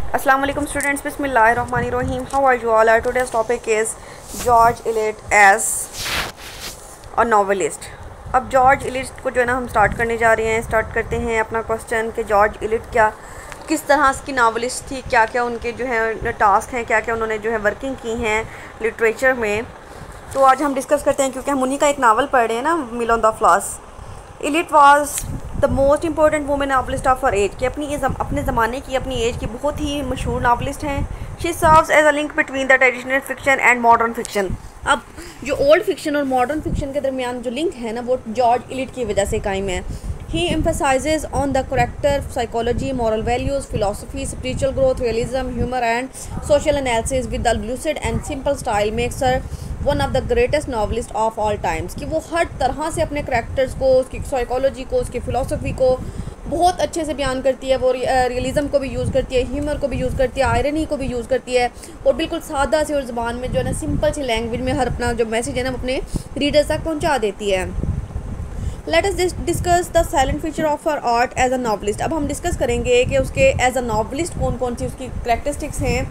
Assalamu alaikum students, Bismillahirrahmanirrahim. How are you all? Our today's topic is George Eliot as a novelist. अब George Eliot को जो है ना हम start करने जा रहे हैं। स्टार्ट करते हैं अपना क्वेश्चन कि जॉर्ज इलियट किस तरह की नावलिस्ट थी, क्या क्या उनके जो है टास्क हैं, क्या क्या उन्होंने जो है वर्किंग की हैं लिटरेचर में। तो आज हम डिस्कस करते हैं क्योंकि हम उन्हीं का एक नावल पढ़ रहे हैं ना, mill on the Floss. Eliot was the most important women novelist of her age, कि अपने ज़माने की, अपनी एज की बहुत ही मशहूर नावलिस्ट हैं। She serves as a link between the traditional fiction and modern fiction. अब जो ओल्ड फिक्शन और मॉडर्न फिक्शन के दरमियान जो लिंक है ना, वो जॉर्ज इलियट की वजह से कायम है। He emphasizes on the character, psychology, moral values, philosophy, spiritual growth, realism, humor and social analysis with the lucid and simple style makes her one of the greatest novelists of all times। कि वो हर तरह से अपने characters को, उसकी psychology को, उसकी philosophy को बहुत अच्छे से बयान करती है। वो रियलिज़म को भी यूज़ करती है, ह्यूमर को भी यूज़ करती है, आयरनी को भी यूज़ करती है, और बिल्कुल सादा सी और ज़बान में जो है ना, सिंपल सी लैंग्वेज में हर अपना जो मैसेज है ना, वो अपने रीडर्स तक पहुँचा देती है। Let us discuss the silent feature of her art as a novelist. अब हम डिस्कस करेंगे कि उसके एज अ नॉवलिस्ट कौन कौन सी उसकी करैक्टरिस्टिक्स हैं।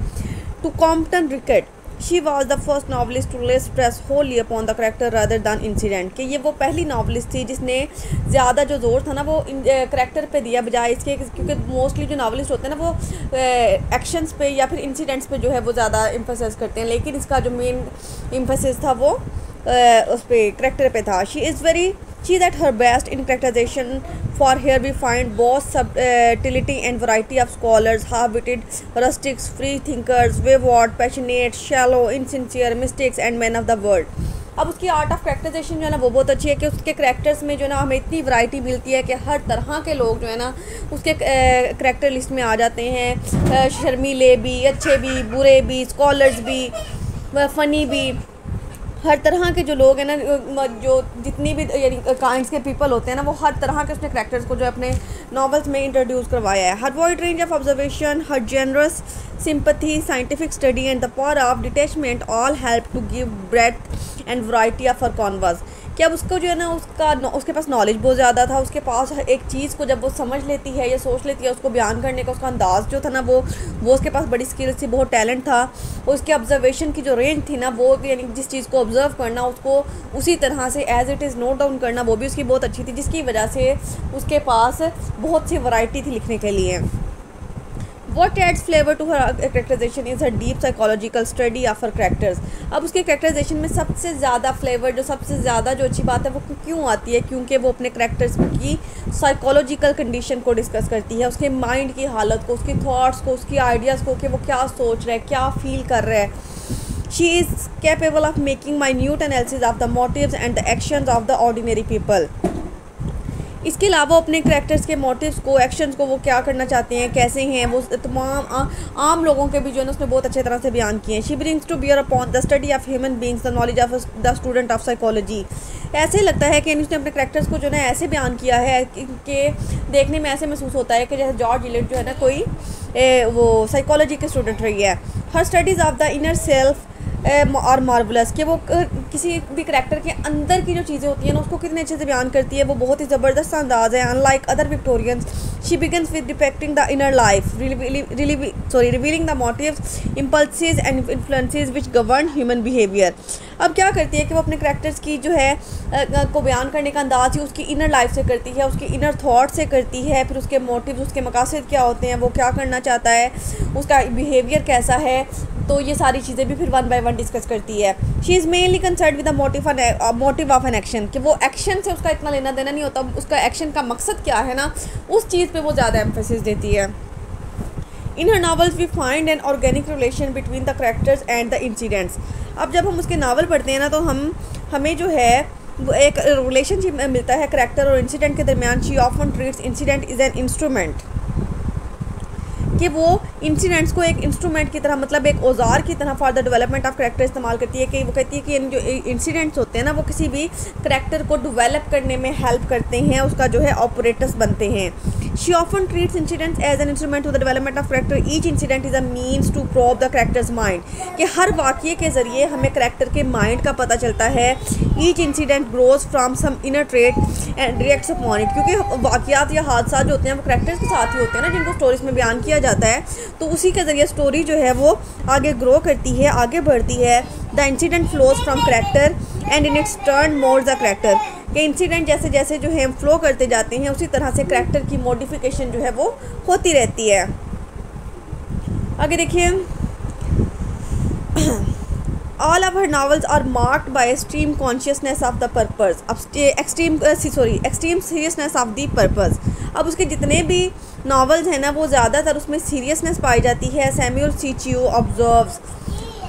To Compton Rickett, she was the first novelist to lay stress wholly upon the character rather than incident. कि ये वो पहली नॉवलिस्ट थी जिसने ज़्यादा जो जोर था ना वो करेक्टर पे दिया बजाय इसके, क्योंकि मोस्टली जो नॉवलिस्ट होते हैं ना वो एक्शंस पे या फिर इंसिडेंट्स पे जो है वो ज़्यादा एम्फेसिस करते हैं, लेकिन इसका जो मेन एम्फेसिस था वो उस पर करेक्टर पे था। She is at her best in characterization, for here we find both subtlety and variety of scholars, half-witted rustics, free thinkers, wayward, passionate, shallow, insincere, mystics and men of the world। अब उसकी art of characterisation जो है ना वो बहुत अच्छी है कि उसके करैक्टर्स में जो है ना हमें इतनी वैरायटी मिलती है कि हर तरह के लोग जो है ना उसके करैक्टर लिस्ट में आ जाते हैं। शर्मीले भी, अच्छे भी, बुरे भी, स्कॉलर्स भी, फ़नी भी, हर तरह के जो लोग हैं ना, जो जितनी भी यानी काइंड्स के पीपल होते हैं ना, वो हर तरह के उसने करैक्टर्स को जो अपने नॉवेल्स में इंट्रोड्यूस करवाया है। Her wide range of observation, her generous sympathy, scientific study and the power of detachment all help to give breadth and variety of her converse. कि अब उसको जो है ना उसके पास नॉलेज बहुत ज़्यादा था। उसके पास एक चीज़ को जब वो समझ लेती है या सोच लेती है, उसको बयान करने का उसका अंदाज़ जो था ना वो उसके पास बड़ी स्किल्स थी, बहुत टैलेंट था। उसके ऑब्जर्वेशन की जो रेंज थी ना, वो यानी जिस चीज़ को ऑब्ज़र्व करना उसको उसी तरह से as it is note down करना, वो भी उसकी बहुत अच्छी थी, जिसकी वजह से उसके पास बहुत सी वैरायटी थी लिखने के लिए। What adds flavor to her characterization is her deep psychological study of her characters। अब उसके characterization में सबसे ज़्यादा फ्लेवर, जो सबसे ज़्यादा जो अच्छी बात है वो क्यों आती है, क्योंकि वो अपने करैक्टर्स की साइकोलॉजिकल कंडीशन को डिस्कस करती है, उसके माइंड की हालत को, उसकी थॉट्स को, उसकी आइडियाज़ को, कि वो क्या सोच रहा है, क्या फील कर रहा है। She is capable of making minute analysis of the motives and the actions of the ordinary people. इसके अलावा अपने करैक्टर्स के मोटिव्स को, एक्शंस को, वो क्या करना चाहते हैं, कैसे हैं, वो तमाम आम लोगों के भी जो है ना उसने बहुत अच्छे तरह से बयान किए हैं। She brings to bear upon the study of human beings the knowledge of the student of psychology. ऐसे लगता है कि उसने अपने करैक्टर्स को जो है ऐसे बयान किया है कि देखने में ऐसे महसूस होता है कि जैसे जॉर्ज इलियट जो है ना कोई वो साइकोलॉजी के स्टूडेंट रही है। Her studies of the inner self और मार्वलस, कि वो किसी भी करैक्टर के अंदर की जो चीज़ें होती हैं ना उसको कितने अच्छे से बयान करती है, वो बहुत ही ज़बरदस्त अंदाज़ है। Unlike other Victorians, she begins with depicting the inner life, revealing the motives, impulses and influences which govern human behaviour. अब क्या करती है कि वो अपने करैक्टर्स की जो है को बयान करने का अंदाज़ ही उसकी इनर लाइफ से करती है, उसकी इनर थॉट से करती है, फिर उसके मोटिव्स, उसके मकासद क्या होते हैं, वो क्या करना चाहता है, उसका बिहेवियर कैसा है, तो ये सारी चीज़ें भी फिर वन बाय वन डिस्कस करती है। She is mainly concern with the motive of an action, कि वो एक्शन से उसका इतना लेना देना नहीं होता, उसका एक्शन का मकसद क्या है ना, उस चीज़ पे वो ज़्यादा एम्फेसिस देती है। In her novels we find an organic relation between the characters and the incidents. अब जब हम उसके नावल पढ़ते हैं ना तो हमें जो है एक रिलेशनशिप मिलता है करैक्टर और इंसिडेंट के दरमियान। She often treats incident is an instrument, कि वो इंसिडेंट्स को एक इंस्ट्रूमेंट की तरह, मतलब एक औजार की तरह for the development of character इस्तेमाल करती है। कि वो कहती है कि इन जो इंसिडेंट्स होते हैं ना वो किसी भी करैक्टर को डेवलप करने में हेल्प करते हैं, उसका जो है ऑपरेटर्स बनते हैं। She often treats incidents as an instrument to the development of character. Each incident is a means to probe the character's mind. कि हर वाक़ये के ज़रिए हमें करैक्टर के माइंड का पता चलता है. Each incident grows from some inner trait and reacts upon it. क्योंकि वाक़यात या हादसा जो होते हैं वो करैक्टर्स के साथ ही होते हैं ना, जिनको स्टोरीज में बयान किया जाता है, तो उसी के ज़रिए स्टोरी जो है वो आगे ग्रो करती है, आगे बढ़ती है। The incident flows from character and in its turn more the character, कि इंसिडेंट जैसे जैसे जो है फ्लो करते जाते हैं उसी तरह से करेक्टर की मॉडिफिकेशन जो है वो होती रहती है। आगे देखिए, all of her novels are marked by extreme consciousness of the purpose, extreme seriousness of the purpose। अब उसके जितने भी नॉवेल्स हैं ना वो ज़्यादातर उसमें सीरियसनेस पाई जाती है। सैमुअल सी च्यू ऑब्जर्व्स,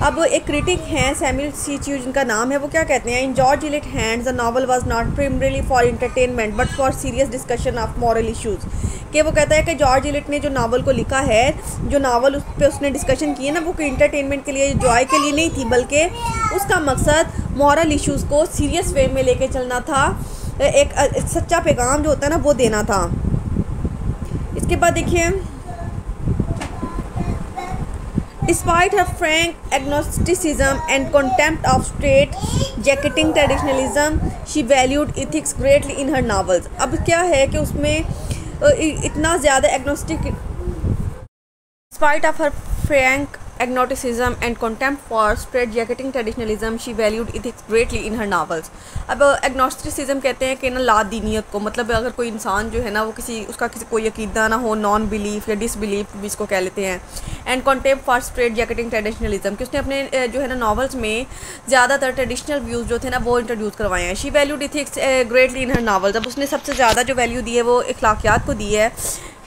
अब एक क्रिटिक हैं सैमुअल सी च्यू जिनका नाम है, वो क्या कहते हैं, in George Eliot hands the novel was not primarily for entertainment but for serious discussion of moral issues. कि वो कहता है कि जॉर्ज इलियट ने जो नावल को लिखा है, जो नावल उस पर उसने डिस्कशन की है ना, वो कोई इंटरटेनमेंट के लिए, जॉय के लिए नहीं थी, बल्कि उसका मकसद मॉरल इश्यूज़ को सीरियस वे में लेके चलना था, एक सच्चा पैगाम जो होता है ना वो देना था। इसके बाद देखिए, Despite her frank agnosticism and contempt of straight-jacketing traditionalism, she valued ethics greatly in her novels। अब क्या है कि उसमें इतना ज़्यादा agnostic, despite of her frank agnosticism and contempt for straight-jacketing traditionalism, she valued ethics greatly in her novels। अब agnosticism कहते हैं कि ना लादीनियत को, मतलब अगर कोई इंसान जो है ना वो उसका कोई अकीदा ना हो, नॉन बिलीफ या डिसबिलीफ भी इसको कह लेते हैं। And contempt for straight-jacketing traditionalism, कि उसने अपने जो है ना नॉवेल्स में ज़्यादातर ट्रेडिशनल व्यूज़ जो थे ना वो इंट्रोड्यूस करवाए हैं। She valued ethics greatly in her novels। अब उसने सबसे ज़्यादा जो वैल्यू दी है वो अखलाकियात को दी है।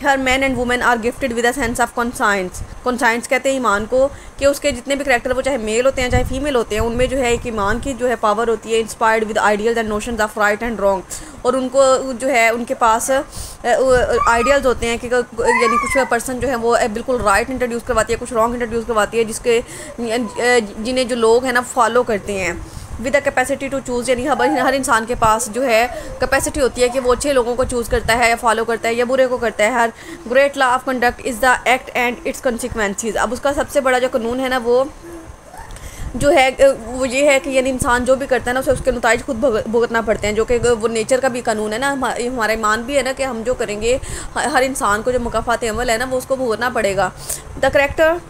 Her man and women are gifted with a sense of conscience कहते हैं ईमान को, कि उसके जितने भी करैक्टर वो चाहे मेल होते हैं चाहे फीमेल होते हैं, उनमें जो है एक ईमान की जो है पावर होती है, inspired with ideals and notions of right and wrong. और उनको जो है उनके पास आइडियल्स होते हैं कि यानी कुछ पर्सन जो है वो बिल्कुल राइट इंट्रोड्यूस करवाती है, कुछ रॉन्ग इंट्रोड्यूस करवाती है, जिसके जिन्हें जो लोग हैं ना फॉलो करते हैं। With the capacity to choose, यानी हर इंसान के पास जो है कैपेसिटी होती है कि वो अच्छे लोगों को चूज़ करता है या फॉलो करता है या बुरे को करता है। Her great law of conduct is the act and its consequences. अब उसका सबसे बड़ा जो कानून है ना वो जो है वो ये है कि यानी इंसान जो भी करता है ना उसे उसके नताइज खुद भुगतना पड़ते हैं, जो कि वो नेचर का भी कानून है ना, हमारा ईमान भी है ना कि हम जो करेंगे हर इंसान को जो मुकाफात अमल है ना वो उसको भुगतना पड़ेगा। The character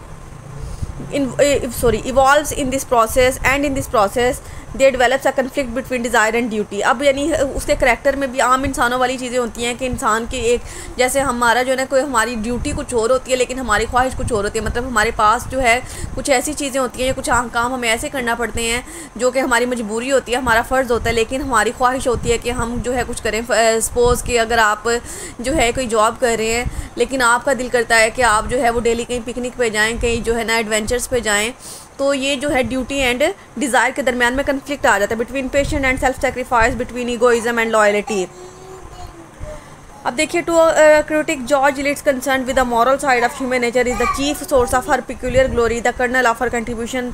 evolves in this process, and in this process they develops a conflict between desire and duty। अब यानी उसके करैक्टर में भी आम इंसानों वाली चीज़ें होती हैं कि इंसान की एक, जैसे हमारा जो है ना कोई हमारी ड्यूटी कुछ और होती है लेकिन हमारी ख्वाहिश कुछ और होती है। मतलब हमारे पास जो है कुछ ऐसी चीज़ें होती हैं या कुछ काम हमें ऐसे करना पड़ते हैं जो कि हमारी मजबूरी होती है, हमारा फ़र्ज़ होता है, लेकिन हमारी ख्वाहिश होती है कि हम जो है कुछ करें। सपोज़ कि अगर आप जो है कोई जॉब कर रहे हैं लेकिन आपका दिल करता है कि आप जो है वो डेली कहीं पिकनिक पे जाएँ, कहीं जो है ना एडवेंचर्स पे जाएँ, तो ये जो है ड्यूटी एंड डिज़ायर के दरमियान में कन्फ्लिक्ट आ जाता है, between patient and self sacrifice, between egoism and loyalty. अब देखिए, to critic George Eliot's concern with the moral side of human nature is the chief source of her peculiar glory, the kernel of her contribution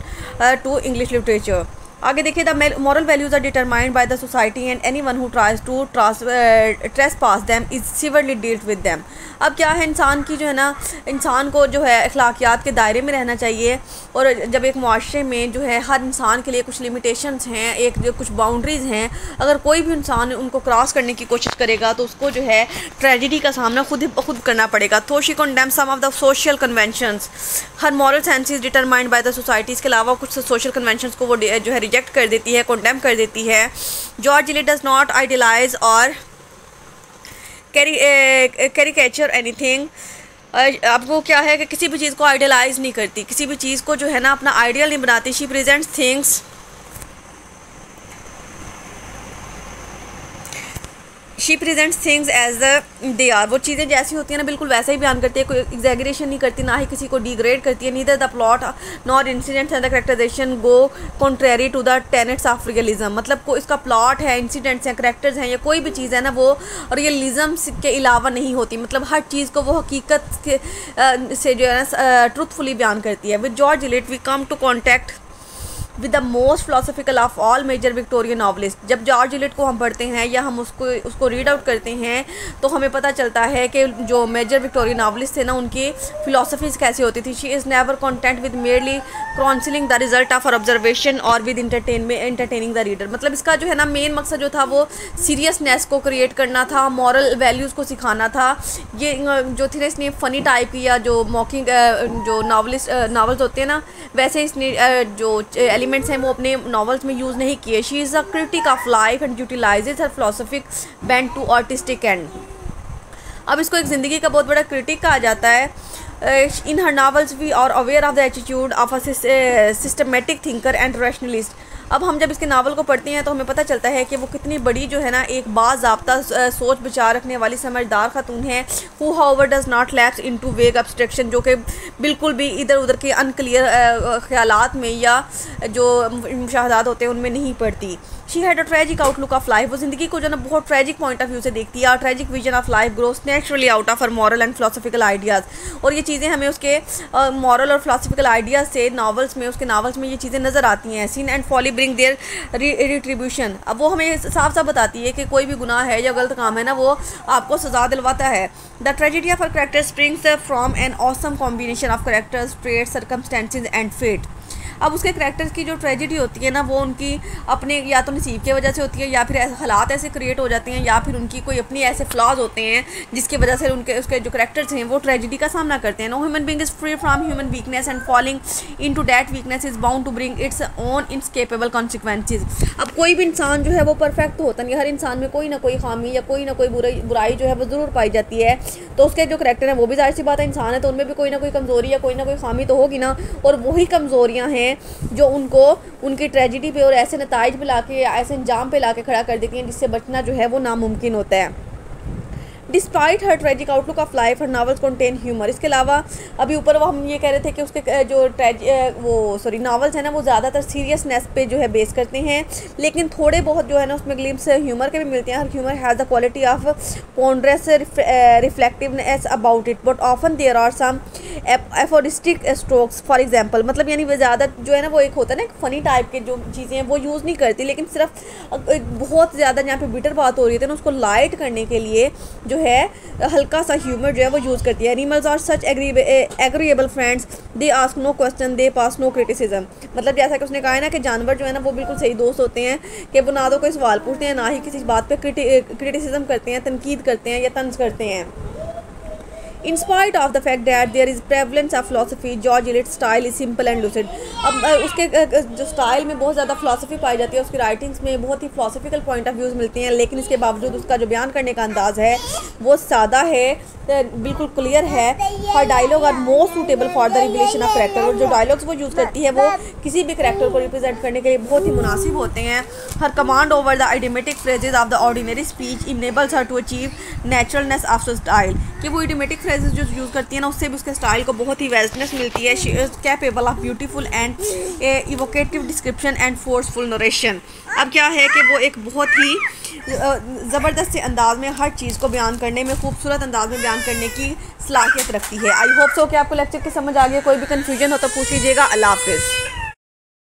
to English literature. आगे देखिए, the moral values are determined by the society and anyone who tries to trespass them is severely dealt with them. अब क्या है, इंसान की जो है ना, इंसान को जो है अखलाकियात के दायरे में रहना चाहिए। और जब एक मुआशरे में जो है हर इंसान के लिए कुछ लिमिटेशंस हैं, एक जो कुछ बाउंड्रीज़ हैं, अगर कोई भी इंसान उनको क्रॉस करने की कोशिश करेगा तो उसको जो है ट्रेजिडी का सामना खुद करना पड़ेगा। तो she condemns some of the social conventions, her moral sense is determined by the society. इसके अलावा कुछ सोशल कन्वेंशंस को वो जो है रिजेक्ट कर देती है, कंडेम कर देती है। George Eliot does not idealise और कैरिकेचर एनीथिंग। अब वो क्या है कि किसी भी चीज़ को आइडियलाइज़ नहीं करती, किसी भी चीज़ को जो है ना अपना आइडियल नहीं बनाती। She presents things, she presents things as they are. वो चीज़ें जैसी होती हैं ना बिल्कुल वैसे ही बयान करती है, कोई एग्जैगरेशन नहीं करती, ना ही किसी को डिग्रेड करती है। Neither the plot nor incidents and the characterisation go contrary to the tenets of realism. मतलब को इसका प्लॉट है, इंसिडेंट्स हैं, कैरेक्टर्स हैं या कोई भी चीज़ है ना वो रियलिज्म के अलावा नहीं होती। मतलब हर चीज़ को वो हकीकत से जो है ना ट्रूथफुली बयान करती है। With George Eliot we come to contact with the most philosophical of all major Victorian novelist. जब जॉर्ज इलियट को हम पढ़ते हैं या हम उसको रीड आउट करते हैं तो हमें पता चलता है कि जो मेजर विक्टोरियन नॉवलिस्ट थे ना, उनकी फ़िलासफ़ीज़ कैसी होती थी। She is never content with merely counselling the result of observation और विद एंटरटेनिंग द रीडर। मतलब इसका जो है ना मेन मकसद जो था वो सीरियसनेस को क्रिएट करना था, मॉरल वैल्यूज़ को सिखाना था। ये जो थी ना इसने फ़नी टाइप की या जो मॉकिंग जो नॉवल्स होते हैं ना, वैसे इसने जो एलिमेंट्स हैं वो अपने नॉवेल्स में यूज़ नहीं किए। She is a critic of life and utilises her philosophic bent to artistic end. अब इसको एक ज़िंदगी का बहुत बड़ा क्रिटिक कहा जाता है। In her novels we are aware of the attitude of a systematic thinker and rationalist. अब हम जब इसके नावल को पढ़ते हैं तो हमें पता चलता है कि वो कितनी बड़ी जो है ना एक बाज़ाब्ता सोच विचार रखने वाली समझदार खातून है। Who however does not lapse into वेग एब्स्ट्रैक्शन, जो कि बिल्कुल भी इधर उधर के अनक्लियर ख्यालात में या जो मुशाहदात होते हैं उनमें नहीं पड़ती। She had a tragic outlook of life. वो ज़िंदगी को जो है ना बहुत ट्रेजिक पॉइंट ऑफ व्यू से देखती है। Tragic vision of life grows naturally out of her moral and philosophical ideas. और ये चीज़ें हमें उसके मॉरल और फिलोसफिकल आइडियाज़ से नावल्स में, उसके नावल्स में ये चीज़ें नज़र आती हैं। Sin and folly bring their retribution. अब वो हमें साफ साफ बताती है कि कोई भी गुनाह है या गलत काम है ना, वो आपको सज़ा दिलवाता है। The tragedy of her character springs from an awesome combination of characters, traits, circumstances and fate. अब उसके करैक्टर्स की जो ट्रेजिडी होती है ना, वो उनकी अपने या तो नसीब की वजह से होती है, या फिर ऐसे हालात ऐसे क्रिएट हो जाते हैं, या फिर उनकी कोई अपनी ऐसे फ्लॉज होते हैं जिसकी वजह से उसके जो करैक्टर्स हैं वो ट्रेजिडी का सामना करते हैं। No human being is free from human weakness and falling into that weakness is bound to bring its own inescapable consequences. अब कोई भी इंसान जो है वो परफेक्ट तो होता नहीं, हर इंसान में कोई ना कोई खामी या कोई ना कोई बुराई जो है वो ज़रूर पाई जाती है। तो उसके जो करैक्टर हैं वो भी जाहिर सी बात है इंसान है, तो उनमें भी कोई ना कोई कमज़ोरी या कोई ना कोई खामी तो होगी ना। और वही कमज़ोरियाँ हैं जो उनको उनकी ट्रेजिडी पे और ऐसे नताइज पे लाके, ऐसे अंजाम पे लाके खड़ा कर देती हैं जिससे बचना जो है वो नामुमकिन होता है। Despite her tragic outlook of life her novels contain humour. इसके अलावा अभी ऊपर वो हम ये कह रहे थे कि उसके जो नावल्स हैं ना वो ज़्यादातर सीरियसनेस पे जो है बेस करते हैं, लेकिन थोड़े बहुत जो है ना उसमें ग्लिम्स ह्यूमर के भी मिलते हैं। Her humour has the quality of ponderous reflectiveness about it but often there are some aphoristic strokes for example. मतलब यानी वो ज़्यादा जो है ना वो एक होता है ना फ़नी टाइप के जो चीज़ें हैं वो यूज़ नहीं करती, लेकिन सिर्फ बहुत ज़्यादा जहाँ पे बिटर बात हो रही थी ना उसको लाइट करने के लिए जो है हल्का सा ह्यूमर जो है वो यूज़ करती है। Animals are such agreeable friends, they ask no question, they pass no criticism. मतलब जैसा कि उसने कहा है ना कि जानवर जो है ना वो बिल्कुल सही दोस्त होते हैं कि वो ना तो कोई सवाल पूछते हैं, ना ही किसी बात पे क्रिटिसिज्म करते हैं, तनकीद करते हैं या तंज करते हैं। In spite of the fact that there is prevalence of philosophy, George Eliot's style is simple and lucid. अब उसके जो स्टाइल में बहुत ज़्यादा फ़िलासफ़ी पाई जाती है, उसकी राइटिंग्स में बहुत ही फ़िलासफ़िकल पॉइंट ऑफ व्यूज़ मिलते हैं, लेकिन इसके बावजूद उसका जो बयान करने का अंदाज़ है वो सादा है, बिल्कुल क्लियर है। Her dialogue are most suitable for the revelation of character. और जो डायलॉग्स वो यूज़ करती है वो किसी भी करेक्टर को रिप्रेजेंट करने के लिए बहुत ही मुनासिब होते हैं। Her command over the idiomatic phrases of the ordinary speech enables her to achieve naturalness of style. कि वो आइडियोमेटिक फ्रेजेज जो यूज़ करती है ना उससे भी उसके स्टाइल को बहुत ही वेस्टनेस मिलती है। She is capable of beautiful and evocative description and forceful narration. अब क्या है कि वो एक बहुत ही ज़बरदस्त से अंदाज में हर चीज़ को बयान करने में, खूबसूरत अंदाज में बयान करने की सलाहियत रखती है। आई होप सो कि आपको लेक्चर की समझ आ गई। कोई भी कन्फ्यूजन हो तो पूछ लीजिएगा। अल्लाह हाफ़िज़।